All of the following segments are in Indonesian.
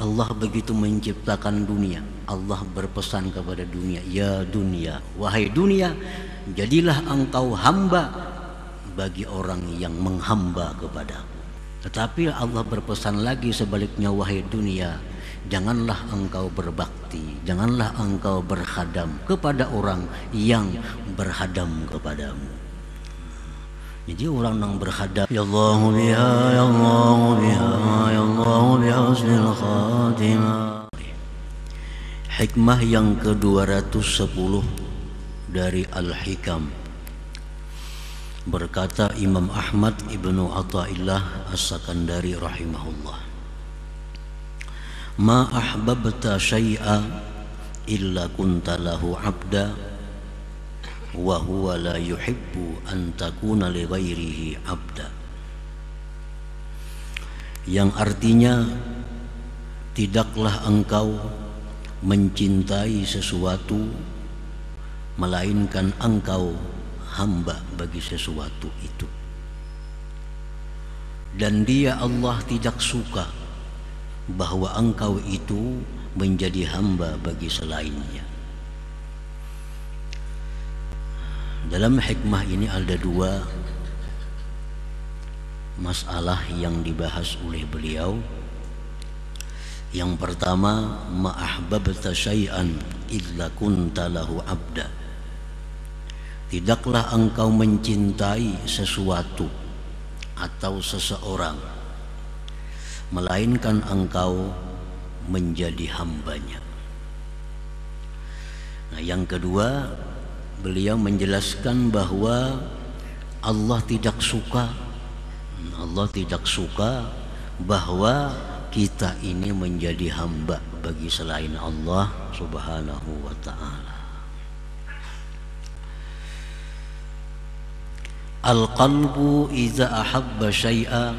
Allah begitu menciptakan dunia, Allah berpesan kepada dunia, ya dunia, wahai dunia, jadilah engkau hamba bagi orang yang menghamba kepadaku. Tetapi Allah berpesan lagi sebaliknya, wahai dunia, janganlah engkau berbakti, janganlah engkau berkhadam kepada orang yang berkhadam kepadamu. Jadi orang yang berkhadam, ya Allah biha, ya Allah biha, ya Allah biha husnul khatimah. Hikmah yang ke-210 dari Al-Hikam. Berkata Imam Ahmad ibnu Athaillah As-Sakandari rahimahullah, ma ahbabta syai'a illa kunta lahu abda wa huwa la yuhibbu an takuna li ghairihi abda. Yang artinya, tidaklah engkau mencintai sesuatu melainkan engkau hamba bagi sesuatu itu, dan dia Allah tidak suka bahwa engkau itu menjadi hamba bagi selainnya. Dalam hikmah ini ada dua masalah yang dibahas oleh beliau. Yang pertama, ma ahbabta syai'an illa kunta lahu abda. Tidaklah engkau mencintai sesuatu atau seseorang melainkan engkau menjadi hambanya. Nah, yang kedua, beliau menjelaskan bahwa Allah tidak suka bahwa kita ini menjadi hamba bagi selain Allah Subhanahu wa ta'ala. Al-qalbu idza ahabba syai'a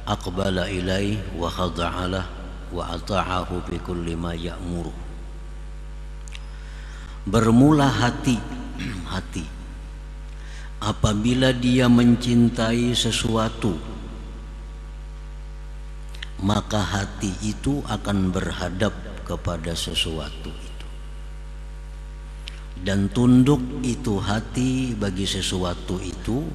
aqbala ilaihi wa khada'alah wa ata'ahu bi kulli ma ya'muru. Bermula hati apabila dia mencintai sesuatu, maka hati itu akan berhadap kepada sesuatu itu, dan tunduk itu hati bagi sesuatu itu,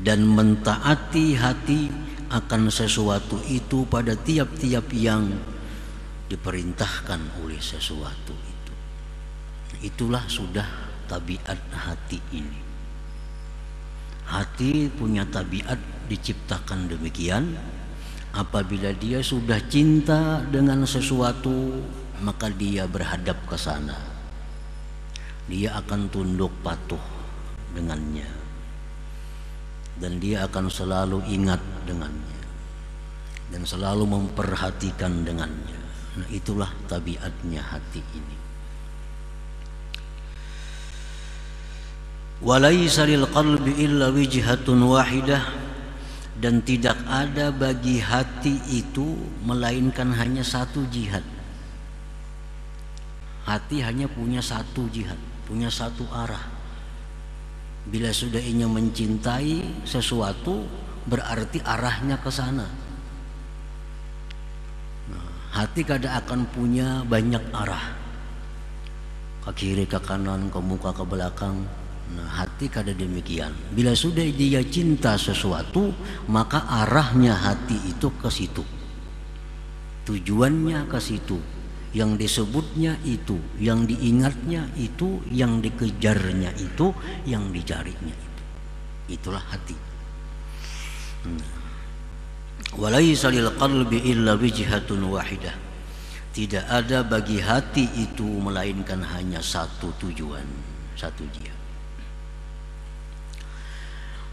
dan mentaati hati akan sesuatu itu pada tiap-tiap yang diperintahkan oleh sesuatu itu. Itulah sudah tabiat hati ini. Hati punya tabiat diciptakan demikian. Apabila dia sudah cinta dengan sesuatu, maka dia berhadap ke sana. Dia akan tunduk patuh dengannya, dan dia akan selalu ingat dengannya, dan selalu memperhatikan dengannya. Nah, itulah tabiatnya hati ini. Walaysa lil qalbi illa wijhatun wahidah, dan tidak ada bagi hati itu melainkan hanya satu jihad. Hati hanya punya satu jihad, punya satu arah. Bila sudah ingin mencintai sesuatu, berarti arahnya ke sana. Nah, hati kadang akan punya banyak arah, ke kiri, ke kanan, ke muka, ke belakang. Nah, hati kada demikian. Bila sudah dia cinta sesuatu, maka arahnya hati itu ke situ, tujuannya ke situ, yang disebutnya itu, yang diingatnya itu, yang dikejarnya itu, yang dicarinya itu. Itulah hati. Walaysa lil qalbi illa wijhatun wahidah. Tidak ada bagi hati itu melainkan hanya satu tujuan, satu jihad.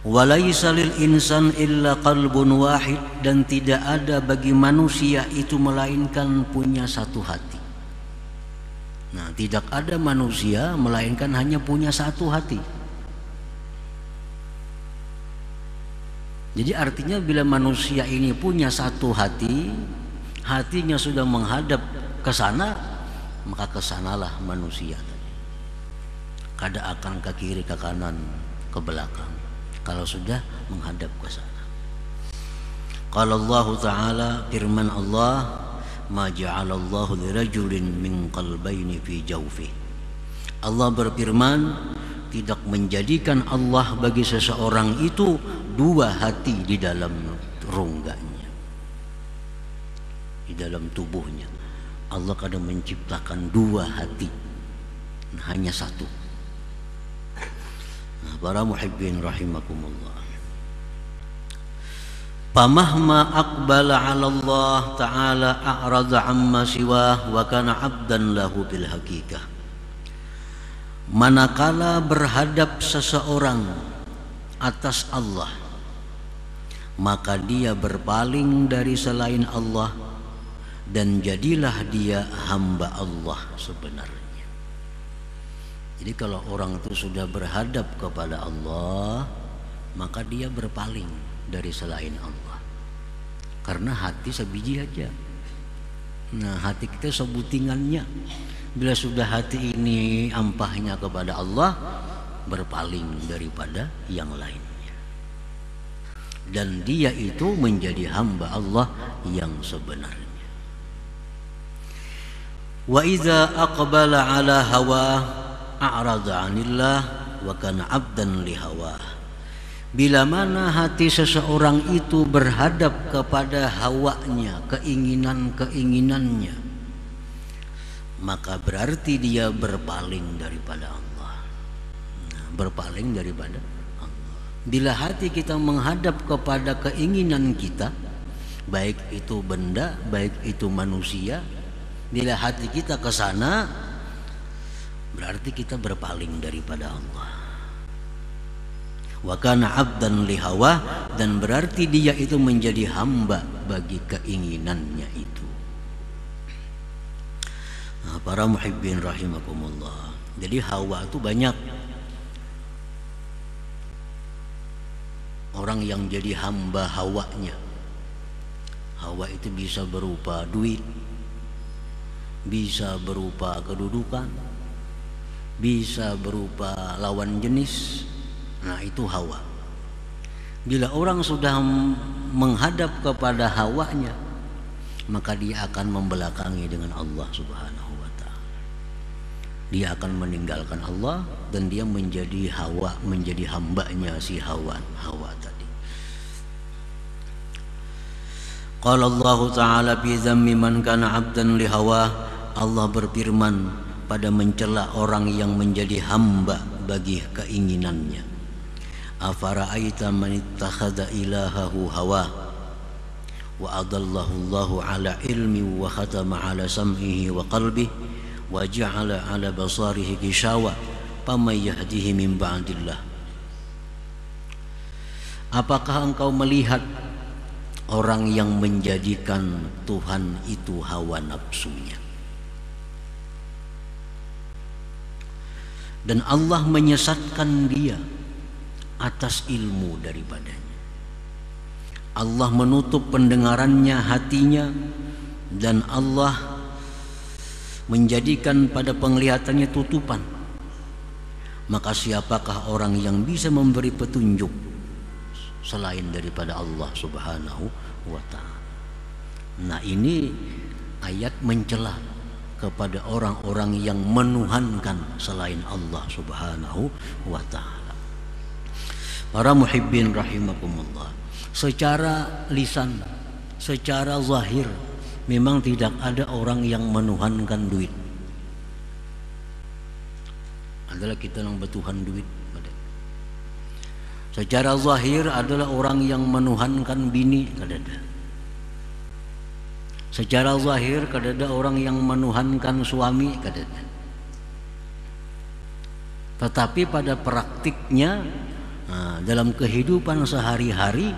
Walaysa lil insan illa qalbun wahid, dan tidak ada bagi manusia itu melainkan punya satu hati. Nah, tidak ada manusia melainkan hanya punya satu hati. Jadi artinya bila manusia ini punya satu hati, hatinya sudah menghadap ke sana, maka ke sanalah manusia. Kada akan ke kiri, ke kanan, ke belakang. Kalau sudah menghadap ke sana. Qala Allah Ta'ala, firman Allah, ma ja'alallahu lirajulin min qalbayni fi jawfihi. Allah berfirman, tidak menjadikan Allah bagi seseorang itu dua hati di dalam rongganya, di dalam tubuhnya. Allah kadang menciptakan dua hati, hanya satu. Nah, para muhibbin rahimakumullah, famahma aqbala 'ala Allah ta'ala a'rada 'amma siwah wa kana 'abdan lahu bil haqiqah. Manakala berhadap seseorang atas Allah, maka dia berpaling dari selain Allah dan jadilah dia hamba Allah sebenarnya. Jadi kalau orang itu sudah berhadap kepada Allah, maka dia berpaling dari selain Allah. Karena hati sebiji aja. Nah, hati kita sebutingannya. Bila sudah hati ini ampahnya kepada Allah, berpaling daripada yang lainnya. Dan dia itu menjadi hamba Allah yang sebenarnya. Wa idza aqbala ala hawa a'rada 'anillah wa kana 'abdan li hawa. Bila mana hati seseorang itu berhadap kepada hawanya, keinginan-keinginannya, maka berarti dia berpaling daripada Allah. Nah, berpaling daripada Allah. Bila hati kita menghadap kepada keinginan kita, baik itu benda, baik itu manusia, bila hati kita ke sana, berarti kita berpaling daripada Allah. Wa kana 'abdan li hawa, dan berarti dia itu menjadi hamba bagi keinginannya itu. Nah, para muhibbin rahimakumullah, jadi hawa itu banyak. Orang yang jadi hamba hawanya. Hawa itu bisa berupa duit, bisa berupa kedudukan, bisa berupa lawan jenis. Nah, itu hawa. Bila orang sudah menghadap kepada hawanya, maka dia akan membelakangi dengan Allah Subhanahu wa ta'ala. Dia akan meninggalkan Allah dan dia menjadi hawa, menjadi hambanya si hawa tadi. Qala Allah Ta'ala fi dhammi man kana 'abdan li hawa. Allah berfirman pada mencela orang yang menjadi hamba bagi keinginannya. Afara'aita man ittakhadha ilahahu hawa wa adallahu Allahu ala ilmi wa khatama ala sam'ihi wa qalbihi wa ja'ala ala basarihi gishawa faman yahdihi min ba'dillah. Apakah engkau melihat orang yang menjadikan Tuhan itu hawa nafsunya, dan Allah menyesatkan dia atas ilmu daripadanya. Allah menutup pendengarannya, hatinya, dan Allah menjadikan pada penglihatannya tutupan. Maka siapakah orang yang bisa memberi petunjuk selain daripada Allah Subhanahu wa ta'ala? Nah, ini ayat mencela kepada orang-orang yang menuhankan selain Allah Subhanahu wa ta'ala. Para muhibbin rahimakumullah, secara lisan, secara zahir, memang tidak ada orang yang menuhankan duit. Adalah kita yang bertuhan duit. Secara zahir adalah orang yang menuhankan bini, kadada. Secara zahir kadada orang yang menuhankan suami, kadada. Tetapi pada praktiknya, dalam kehidupan sehari-hari,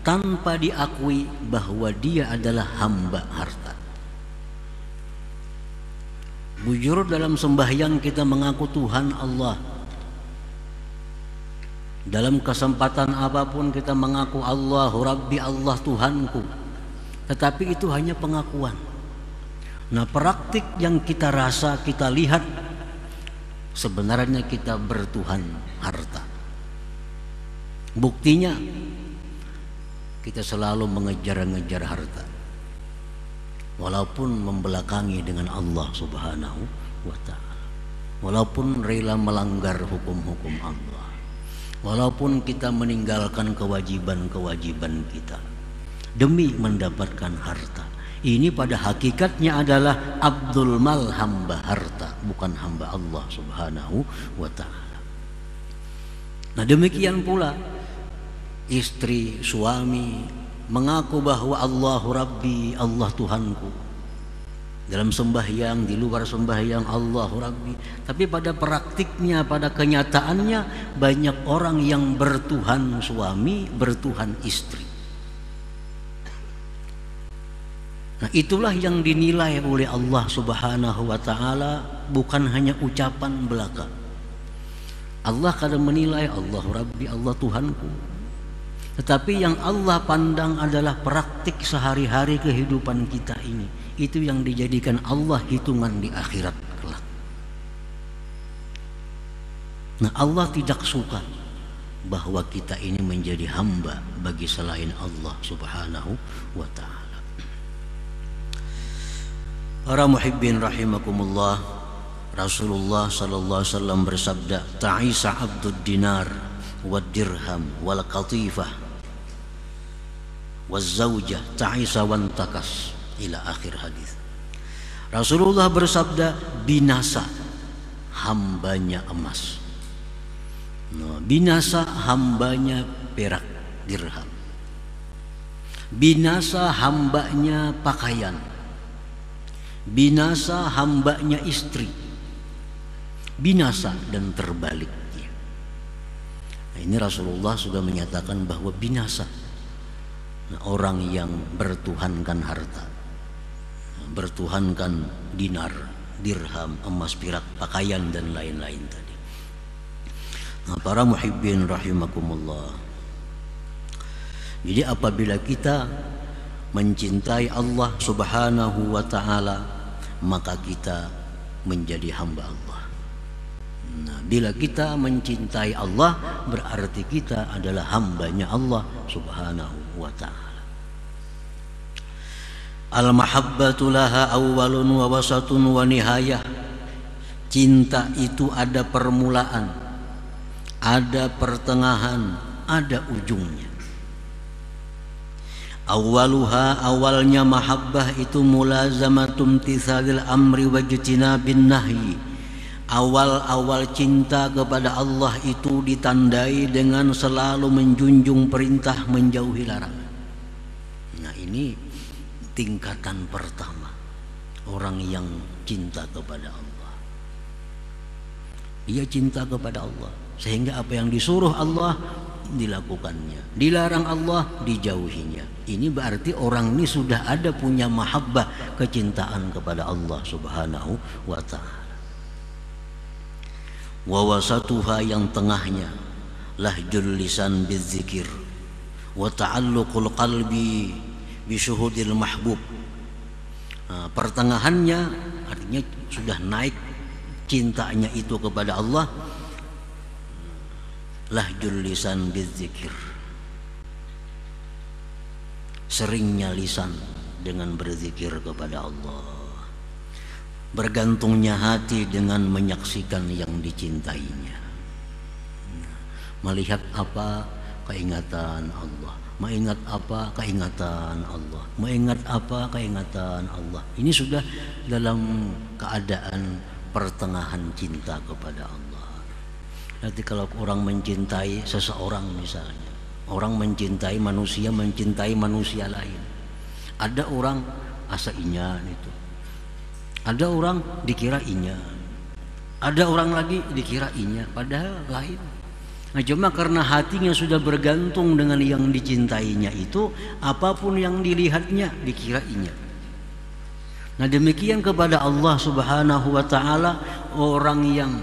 tanpa diakui bahwa dia adalah hamba harta. Bujur dalam sembahyang kita mengaku Tuhan Allah. Dalam kesempatan apapun kita mengaku Allahu Rabbi, Allah Tuhanku. Tetapi itu hanya pengakuan. Nah, praktik yang kita rasa, kita lihat, sebenarnya kita bertuhan harta. Buktinya kita selalu mengejar-ngejar harta. walaupun membelakangi dengan Allah Subhanahu wa ta'ala, walaupun rela melanggar hukum-hukum Allah, walaupun kita meninggalkan kewajiban-kewajiban kita demi mendapatkan harta. Ini pada hakikatnya adalah abdul mal, hamba harta, bukan hamba Allah Subhanahu wa ta'ala. Nah demikian pula istri, suami mengaku bahwa Allahu Rabbi, Allah Tuhanku, dalam sembahyang, di luar sembahyang Allahu Rabbi, tapi pada praktiknya, pada kenyataannya banyak orang yang bertuhan suami, bertuhan istri. Nah itulah yang dinilai oleh Allah Subhanahu wa ta'ala, bukan hanya ucapan belaka. Allah kadang menilai Allahu Rabbi, Allah Tuhanku, tetapi yang Allah pandang adalah praktik sehari-hari kehidupan kita ini. Itu yang dijadikan Allah hitungan di akhirat kelak. Nah Allah tidak suka bahwa kita ini menjadi hamba bagi selain Allah Subhanahu wa ta'ala. Para muhibbin rahimakumullah, Rasulullah sallallahu alaihi wasallam bersabda, ta'isa abdud dinar wad dirham wal qatifah waz zaujah ta'isa wan takas, ila akhir hadis. Rasulullah bersabda, binasa hambanya emas, binasa hambanya perak dirham, binasa hambanya pakaian, binasa hambanya istri, binasa dan terbaliknya. Nah, ini Rasulullah sudah menyatakan bahwa binasa orang yang bertuhankan harta, bertuhankan dinar, dirham, emas, perak, pakaian dan lain-lain tadi. Nah, para muhibbin rahimakumullah, jadi apabila kita mencintai Allah Subhanahu wa ta'ala, maka kita menjadi hamba Allah. Nah, bila kita mencintai Allah, berarti kita adalah hambanya Allah Subhanahu wa ta'ala. Al-mahabbatu laha awwalun wa wasatun wa nihayah. Cinta itu ada permulaan, ada pertengahan, ada ujungnya. Awwaluha, awalnya mahabbah itu mulazamatum tithalil amri wajtinabin nahyi. Awal-awal cinta kepada Allah itu ditandai dengan selalu menjunjung perintah, menjauhi larangan. Nah ini tingkatan pertama orang yang cinta kepada Allah. Dia cinta kepada Allah sehingga apa yang disuruh Allah dilakukannya, dilarang Allah dijauhinya. Ini berarti orang ini sudah ada punya mahabbah, kecintaan kepada Allah Subhanahu wa ta'ala. Wa wasatuha, yang tengahnya, lahjul lisan bidzikir wa ta'alluqul qalbi bisyuhudil mahbub. Nah, pertengahannya artinya sudah naik cintanya itu kepada Allah, lahjul lisan bidzikir, seringnya lisan dengan berzikir kepada Allah, bergantungnya hati dengan menyaksikan yang dicintainya. Melihat apa, keingatan Allah, mengingat apa, keingatan Allah, mengingat apa, keingatan Allah. Ini sudah dalam keadaan pertengahan cinta kepada Allah. Nanti kalau orang mencintai seseorang, misalnya orang mencintai manusia lain, ada orang asa inya itu, ada orang dikira inya, ada orang lagi dikira inya, padahal lain. Nah, cuma karena hatinya sudah bergantung dengan yang dicintainya itu, apapun yang dilihatnya dikira inya. Nah demikian kepada Allah Subhanahu wa ta'ala, orang yang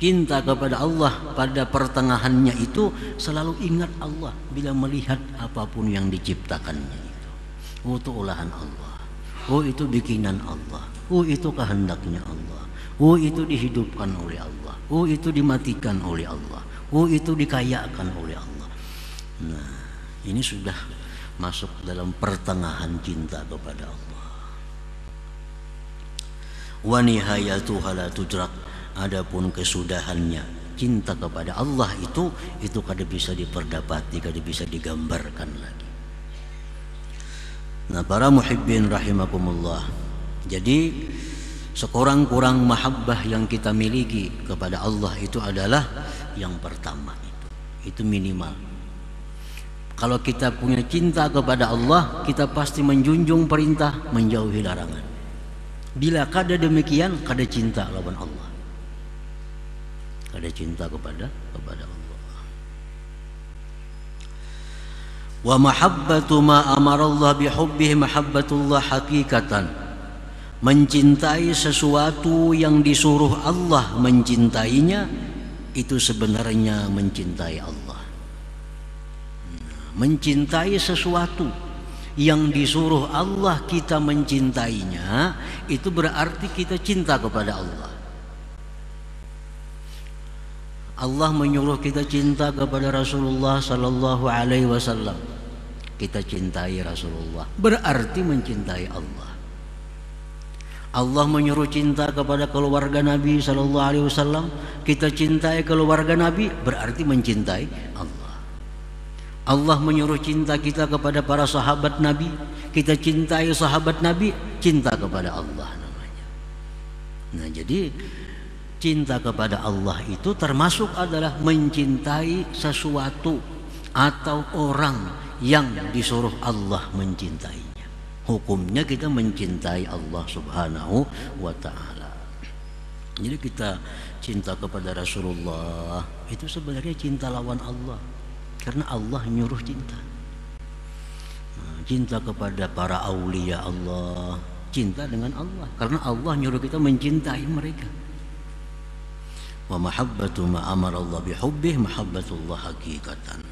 cinta kepada Allah pada pertengahannya itu selalu ingat Allah bila melihat apapun yang diciptakannya itu. Oh itu olahan Allah, oh itu bikinan Allah, oh itu kehendaknya Allah, oh itu dihidupkan oleh Allah, oh itu dimatikan oleh Allah, oh itu dikayakan oleh Allah. Nah ini sudah masuk dalam pertengahan cinta kepada Allah. wa nihayatuha la tudrak, adapun kesudahannya cinta kepada Allah itu kada bisa diperdapati, kada bisa digambarkan lagi. Nah, para muhibbin rahimakumullah, jadi sekurang-kurang mahabbah yang kita miliki kepada Allah itu adalah yang pertama, itu minimal. Kalau kita punya cinta kepada Allah, kita pasti menjunjung perintah, menjauhi larangan. Bila kada demikian, kada cinta lawan Allah, kada cinta kepada Allah. Wa mahabbatu ma amarallah bihubbihi mahabbatullah hakikatan, mencintai sesuatu yang disuruh Allah mencintainya, itu sebenarnya mencintai Allah. Mencintai sesuatu yang disuruh Allah kita mencintainya, itu berarti kita cinta kepada Allah. Allah menyuruh kita cinta kepada Rasulullah sallallahu alaihi wasallam. Kita cintai Rasulullah, berarti mencintai Allah. Allah menyuruh cinta kepada keluarga Nabi sallallahu alaihi wasallam, kita cintai keluarga Nabi, berarti mencintai Allah. Allah menyuruh cinta kita kepada para sahabat Nabi, kita cintai sahabat Nabi, cinta kepada Allah namanya. Nah, jadi cinta kepada Allah itu termasuk adalah mencintai sesuatu atau orang yang disuruh Allah mencintainya. Hukumnya kita mencintai Allah subhanahu wa ta'ala. Jadi kita cinta kepada Rasulullah itu sebenarnya cinta lawan Allah, karena Allah nyuruh cinta. Cinta kepada para aulia Allah, cinta dengan Allah, karena Allah nyuruh kita mencintai mereka. Wa mahabbatu ma amara Allah bihubbihi mahabbatullah hakikatan.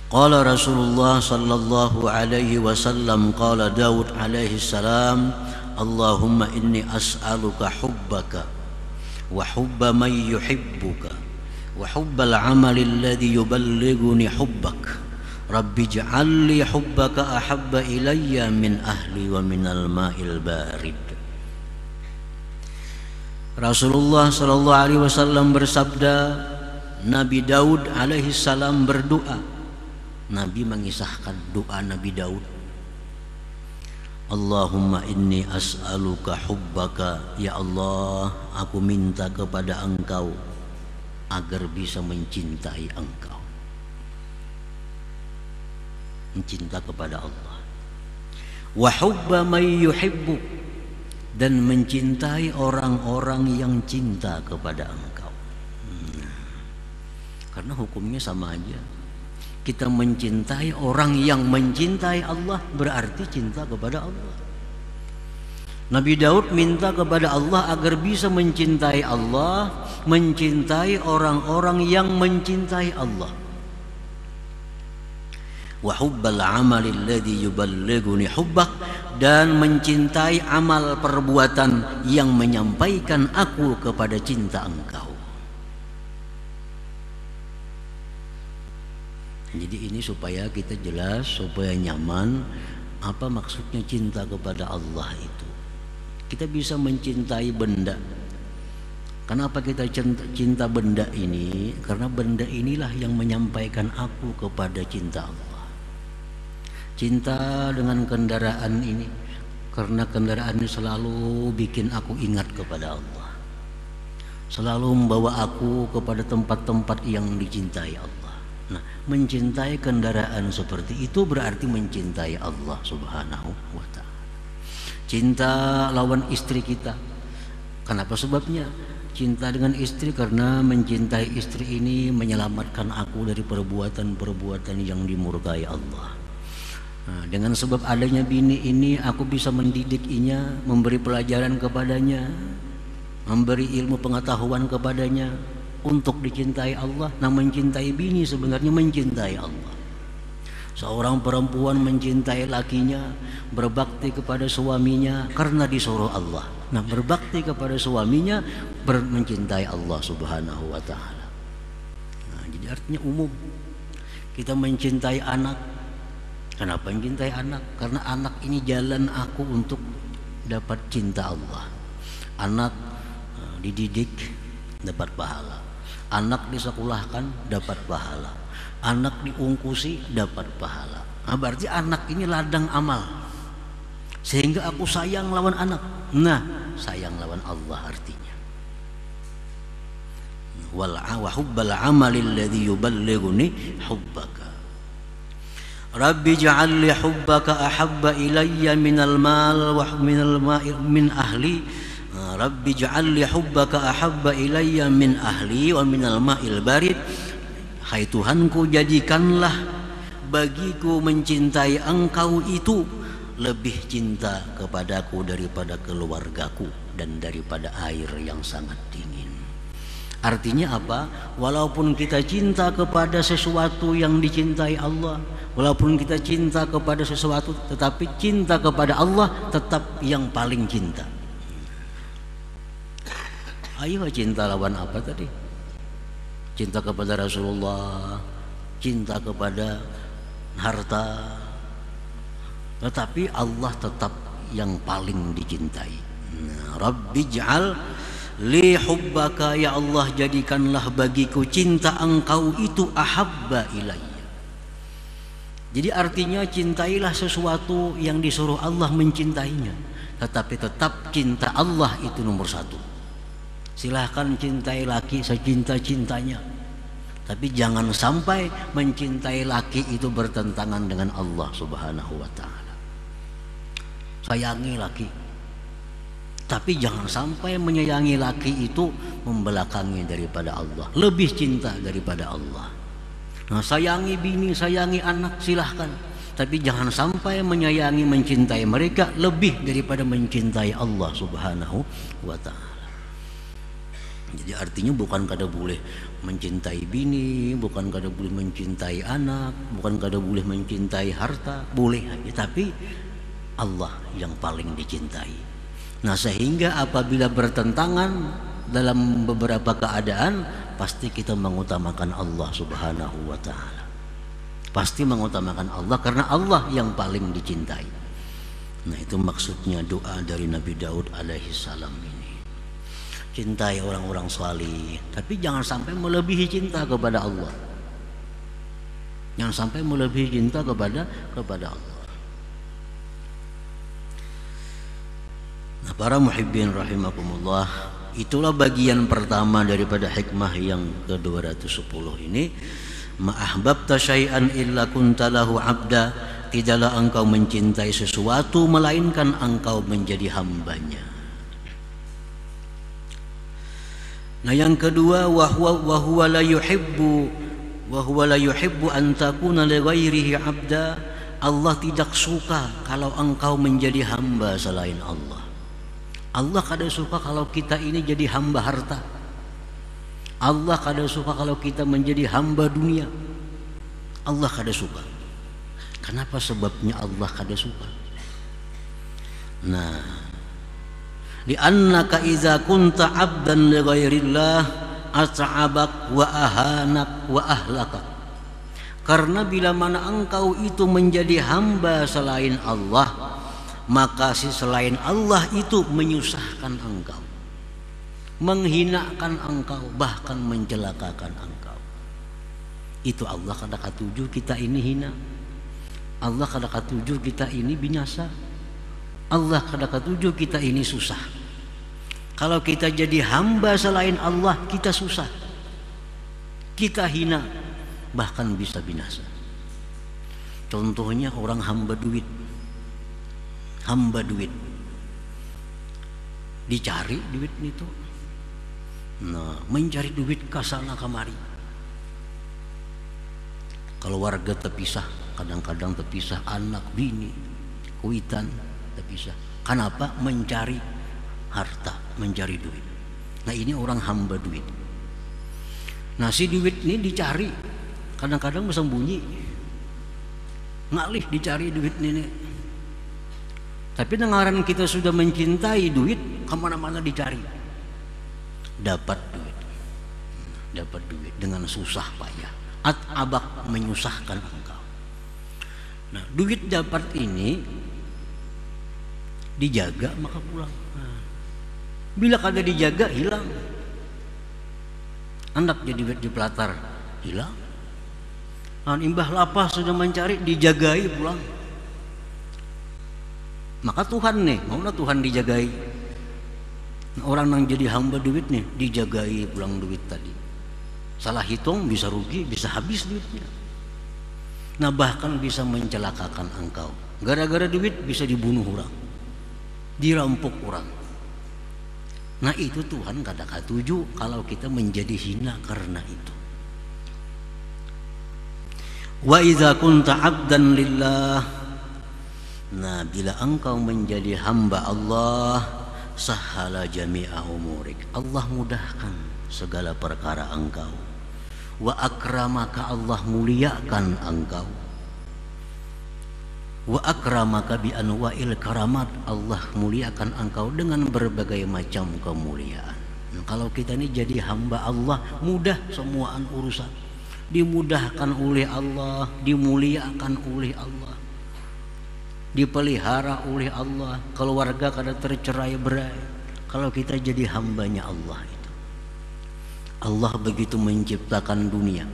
Qala Rasulullah sallallahu alaihi wasallam, qala Daud alaihi salam, Allahumma inni as'aluka hubbaka wa hubba man yuhibbuka wa hubbal amali alladhi yuballighuni hubbak. Rabbi ij'al li hubbaka ahabba ilayya min ahli wa minal ma'il barid. Rasulullah sallallahu alaihi wasallam bersabda, Nabi Daud alaihi salam berdoa. Nabi mengisahkan doa Nabi Daud. Allahumma inni as'aluka hubbaka, ya Allah, aku minta kepada Engkau agar bisa mencintai Engkau. Mencinta kepada Allah. Wa hubba may yuhibbu, dan mencintai orang-orang yang cinta kepada Engkau. Karena hukumnya sama aja. Kita mencintai orang yang mencintai Allah, berarti cinta kepada Allah. Nabi Daud minta kepada Allah agar bisa mencintai Allah, mencintai orang-orang yang mencintai Allah. Wa hubbal amali alladhi yuballighuni hubbak, dan mencintai amal perbuatan yang menyampaikan aku kepada cinta Engkau. Jadi ini supaya kita jelas, supaya nyaman apa maksudnya cinta kepada Allah itu. Kita bisa mencintai benda. Kenapa kita cinta benda ini? Karena benda inilah yang menyampaikan aku kepada cinta Allah. Cinta dengan kendaraan ini, karena kendaraan ini selalu bikin aku ingat kepada Allah, selalu membawa aku kepada tempat-tempat yang dicintai Allah. Nah, mencintai kendaraan seperti itu berarti mencintai Allah subhanahu wa ta'ala. Cinta lawan istri kita, kenapa sebabnya? Cinta dengan istri karena mencintai istri ini menyelamatkan aku dari perbuatan-perbuatan yang dimurkai Allah. Nah, dengan sebab adanya bini ini aku bisa mendidikinya, memberi pelajaran kepadanya, memberi ilmu pengetahuan kepadanya untuk dicintai Allah. Nah, mencintai bini sebenarnya mencintai Allah. Seorang perempuan mencintai lakinya, berbakti kepada suaminya karena disuruh Allah. Nah, berbakti kepada suaminya mencintai Allah subhanahu wa ta'ala. Nah, jadi artinya umum. Kita mencintai anak. Kenapa mencintai anak? Karena anak ini jalan aku untuk dapat cinta Allah. Anak dididik dapat pahala, anak disekolahkan dapat pahala, anak diungkusi dapat pahala. Nah, berarti anak ini ladang amal. Sehingga aku sayang lawan anak. Nah, sayang lawan Allah artinya. Wa hubbal amali alladhi yuballighuni hubbaka. Rabbi ja'alli hubbaka ahabba ilayya minal mal wa min ahli. Rabbi ja'alli hubbaka ahabba ilayya min ahli wa minal ma'il barid. Hai Tuhanku, jadikanlah bagiku mencintai Engkau itu lebih cinta kepadaku daripada keluargaku dan daripada air yang sangat dingin. Artinya apa? Walaupun kita cinta kepada sesuatu yang dicintai Allah, walaupun kita cinta kepada sesuatu, tetapi cinta kepada Allah tetap yang paling cinta. Ayo, cinta lawan apa tadi? Cinta kepada Rasulullah, cinta kepada harta, tetapi Allah tetap yang paling dicintai. Rabbi ij'al li hubbaka, ya Allah jadikanlah bagiku cinta Engkau itu ahabba ilayya. Jadi artinya cintailah sesuatu yang disuruh Allah mencintainya, tetapi tetap cinta Allah itu nomor satu. Silahkan cintai laki secinta-cintanya, tapi jangan sampai mencintai laki itu bertentangan dengan Allah Subhanahu wa ta'ala. Sayangi laki, tapi jangan sampai menyayangi laki itu membelakangi daripada Allah, lebih cinta daripada Allah. Nah, sayangi bini, sayangi anak silahkan, tapi jangan sampai menyayangi, mencintai mereka lebih daripada mencintai Allah Subhanahu wa ta'ala. Jadi artinya bukan kada boleh mencintai bini, bukan kada boleh mencintai anak, bukan kada boleh mencintai harta, boleh aja, tapi Allah yang paling dicintai. Nah, sehingga apabila bertentangan dalam beberapa keadaan, pasti kita mengutamakan Allah Subhanahu wa ta'ala. Pasti mengutamakan Allah karena Allah yang paling dicintai. Nah, itu maksudnya doa dari Nabi Daud alaihi salam ini. Cintai orang-orang salih, tapi jangan sampai melebihi cinta kepada Allah. Jangan sampai melebihi cinta kepada Allah. Nah, para muhibbin rahimakumullah, itulah bagian pertama daripada hikmah yang ke-210 ini. Ma'ahbabta syai'an illa kunta lahu abda, tidaklah engkau mencintai sesuatu melainkan engkau menjadi hambanya. Nah, yang kedua, wa huwa la yuhibbu an takuna li ghairihi abda. Allah tidak suka kalau engkau menjadi hamba selain Allah. Allah kada suka kalau kita ini jadi hamba harta. Allah kada suka kalau kita menjadi hamba dunia. Allah kada suka. Kenapa sebabnya Allah kada suka? Nah, li'annaka idza kunta 'abdan li ghairillah at'abak wa ahanak wa ahlaka. Karena bila mana engkau itu menjadi hamba selain Allah, maka si selain Allah itu menyusahkan engkau, menghinakan engkau, bahkan mencelakakan engkau. Itu Allah kada katuju kita ini hina, Allah kada katuju kita ini binasa, Allah kada katuju kita ini susah. Kalau kita jadi hamba selain Allah, kita susah, kita hina, bahkan bisa binasa. Contohnya orang hamba duit. Hamba duit, dicari duit itu, nah mencari duit kasana kamari. Kalau warga terpisah, kadang-kadang terpisah, anak bini, kuitan terpisah. Kenapa? Mencari harta, mencari duit. Nah, ini orang hamba duit. Nah, si duit ini dicari, kadang-kadang bersembunyi, ngalih dicari duit ini. Tapi dengaran kita sudah mencintai duit, kemana-mana dicari, dapat duit dengan susah payah. Abak menyusahkan engkau. Nah, duit dapat ini dijaga maka pulang. Nah, bila kagak dijaga hilang. Anak jadi di pelatar hilang. Imbah lapah sudah mencari dijagai pulang. Maka Tuhan nih, maulah Tuhan dijagai. Orang yang jadi hamba duit nih dijagai pulang duit tadi. Salah hitung bisa rugi, bisa habis duitnya. Nah bahkan bisa mencelakakan engkau. Gara-gara duit bisa dibunuh orang, dirampok orang. Nah itu Tuhan kadang katuju kalau kita menjadi hina karena itu. Wa idza kunta 'abdan lillah. Nah bila engkau menjadi hamba Allah, sahala jami'a umurik. Allah mudahkan segala perkara engkau. Wa akramaka, Allah muliakan engkau. Wa akramaka bi anwa'il karamat, Allah muliakan engkau dengan berbagai macam kemuliaan. Nah, kalau kita ini jadi hamba Allah, mudah semuaan urusan. Dimudahkan oleh Allah, dimuliakan oleh Allah, dipelihara oleh Allah. Keluarga kada tercerai-berai kalau kita jadi hambanya Allah itu. Allah begitu menciptakan dunia,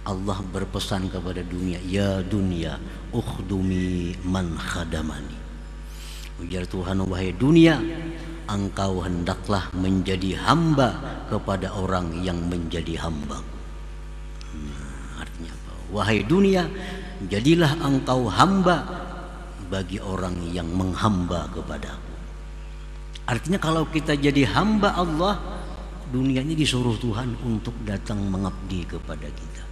Allah berpesan kepada dunia, ya dunia ukhdumi man khadamani. Ujar Tuhan, wahai dunia, engkau hendaklah menjadi hamba kepada orang yang menjadi hamba. Artinya apa? Wahai dunia, jadilah engkau hamba bagi orang yang menghamba kepadaku. Artinya kalau kita jadi hamba Allah, dunia ini disuruh Tuhan untuk datang mengabdi kepada kita.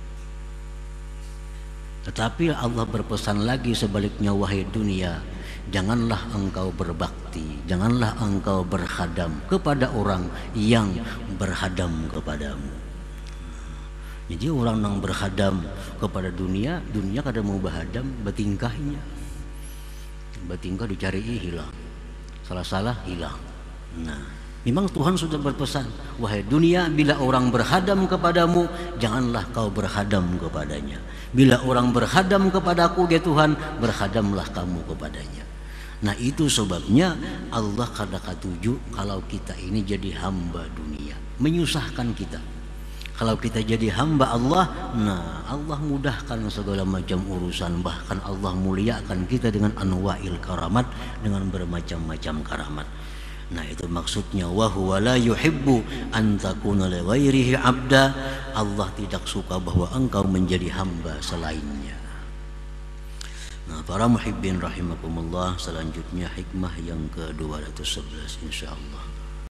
Tetapi Allah berpesan lagi sebaliknya, wahai dunia, janganlah engkau berbakti, janganlah engkau berkhadam kepada orang yang berkhadam kepadamu. Jadi orang yang berkhadam kepada dunia, dunia kada mau berkhadam, betingkahnya, betingkah dicari hilang, salah-salah hilang. Nah, memang Tuhan sudah berpesan, wahai dunia, bila orang berkhadam kepadamu, janganlah kau berkhadam kepadanya. Bila orang berkhadam kepadaku, ya Tuhan, berkhadamlah kamu kepadanya. Nah itu sebabnya Allah kada katuju kalau kita ini jadi hamba dunia, menyusahkan kita. Kalau kita jadi hamba Allah, nah Allah mudahkan segala macam urusan. Bahkan Allah muliakan kita dengan anwa'il karamat, dengan bermacam-macam karamat. Nah itu maksudnya, wa huwa la yuhibbu an takuna li ghairihi 'abda. Allah tidak suka bahwa engkau menjadi hamba selainnya. Nah para muhibbin rahimakumullah, selanjutnya hikmah yang ke-211 insyaallah.